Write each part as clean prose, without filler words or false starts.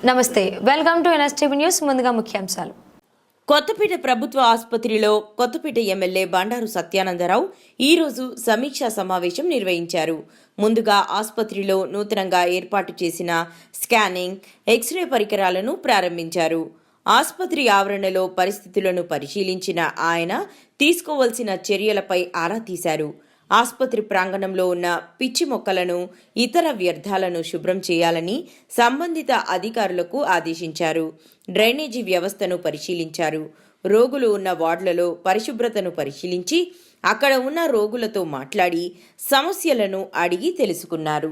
నమస్తే, welcome to NSTV news. ముందుగా ముఖ్యాంశాలు. కొత్తపేట ప్రభుత్వ ఆసుపత్రిలో కొత్తపేట ఎమ్మెల్యే బండారు సత్యానందరావు ఈరోజు సమీక్షా సమావేశం నిర్వహించారు. ముందుగా ఆసుపత్రిలో నూతనంగా ఏర్పాటు చేసిన స్కానింగ్, ఎక్స్రే పరికరాలను ప్రారంభించారు. ఆసుపత్రి ఆవరణలో పరిస్థితులను పరిశీలించిన ఆయన తీసుకోవాల్సిన చర్యలపై ఆరా తీశారు. ఆసుపత్రి ప్రాంగణంలో ఉన్న పిచ్చి మొక్కలను, ఇతర వ్యర్థాలను శుభ్రం చేయాలని సంబంధిత అధికారులకు ఆదేశించారు. డ్రైనేజీ వ్యవస్థను పరిశీలించారు. రోగులు ఉన్న వార్డులలో పరిశుభ్రతను పరిశీలించి అక్కడ ఉన్న రోగులతో మాట్లాడి సమస్యలను అడిగి తెలుసుకున్నారు.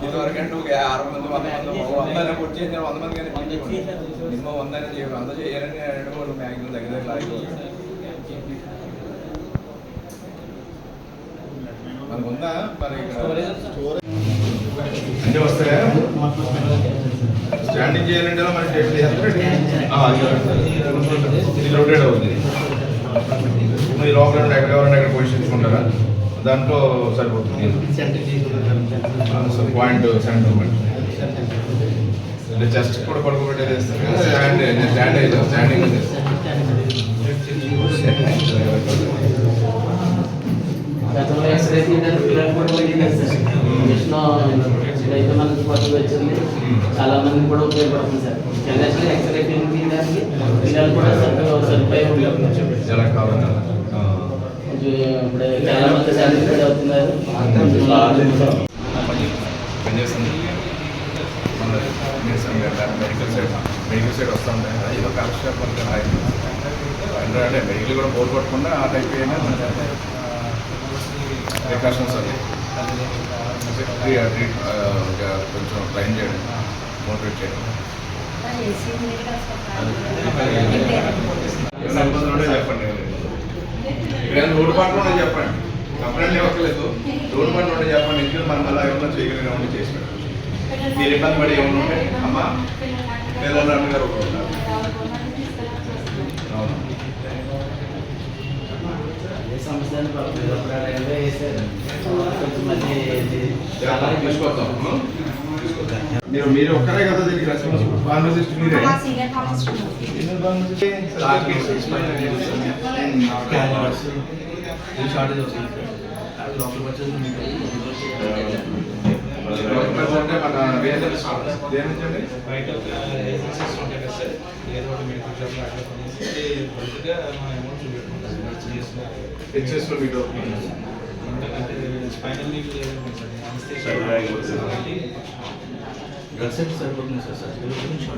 ఇదివరకంటే ఒక 6 మంది 100 మంది వచ్చేసి 100 మంది కానీ మినిమం 100 చేయాలని అడగడం మ్యాక్సిమం దగ్గర మనకు ఉందా మరి అన్నీ వస్తాయా? స్టాండింగ్ చేయాలంటే మన రొటేట్ అవుతుంది. మీ లోపల ఎవరైనా ఎక్కడ పొజిషన్ తీసుకుంటారా? దాంట్లో సరిపోతుంది. పాయింట్ 7 చెస్ట్ కూడా పడుకోబెట్టేది స్టాండింగ్ చాలా మంది కూడా ఉపయోగపడుతుంది సార్. ఎక్స్రే పిల్లలు కూడా ఎలా కావాలి? ఇప్పుడు చాలా మంది సాటిస్ఫైడ్ అవుతున్నారు. పనిచేస్తుంది. మెడికల్ సైడ్ వస్తూ ఉంటాయి కదా, ఏదో కాలక్షేపం అంటే మెడికల్ కూడా బోర్ కొట్టకుండా ఆ టైప్ అయినా ప్రికాషన్స్ అది కొంచెం ట్రైన్ చేయడం, మోటివేట్ చేయడం. చెప్పండి, రోడ్డు పట్ల చెప్పండి, కంప్లైంట్ ఇవ్వట్లేదు. రోడ్డు పట్ల చెప్పండి, ఎందుకంటే మనం అలా ఏమన్నా చేయగలిగిన చేసి మీరు ఇబ్బంది పడి ఏమన్నా ఉంటే అమ్మా పేదవాళ్ళు గారు ఉన్నారు. అవును, తీసుకొస్తాం. మీరు ఒక్కరే కదా దీనికి రెస్పాన్సిబుల్. ఫార్మసిస్ట్ మీరే. అంటే మన హెచ్ఎస్లో మీకు డ్రగ్స్ అయితే సరిపోతుంది సార్.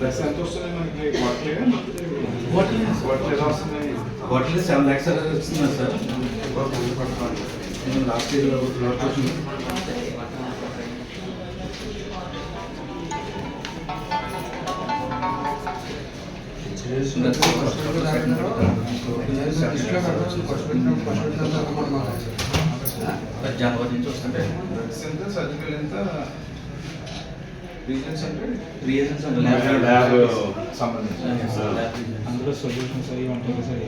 డ్రగ్స్ ఎంత వస్తుంది మనకి? క్వార్టర్లీ 7 lakhs వస్తుంది సార్. లాస్ట్ ఇయర్ జనవరి నుంచి వస్తుంటే డ్రగ్స్ ఎంత, సర్జికల్ ఎంత, రీజన్స్ అంటే రీజన్స్ ల్యాబ్ సంబంధించి అందులో సొల్యూషన్స్ అవి ఉంటాయి సార్.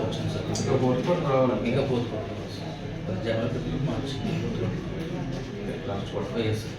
వచ్చింది సార్. ఇంకా పోర్టుకోట్ రావాలి. ఇంకా పోతుంది జనవరి మార్చి లాస్ట్ క్వార్టర్. Yes sir.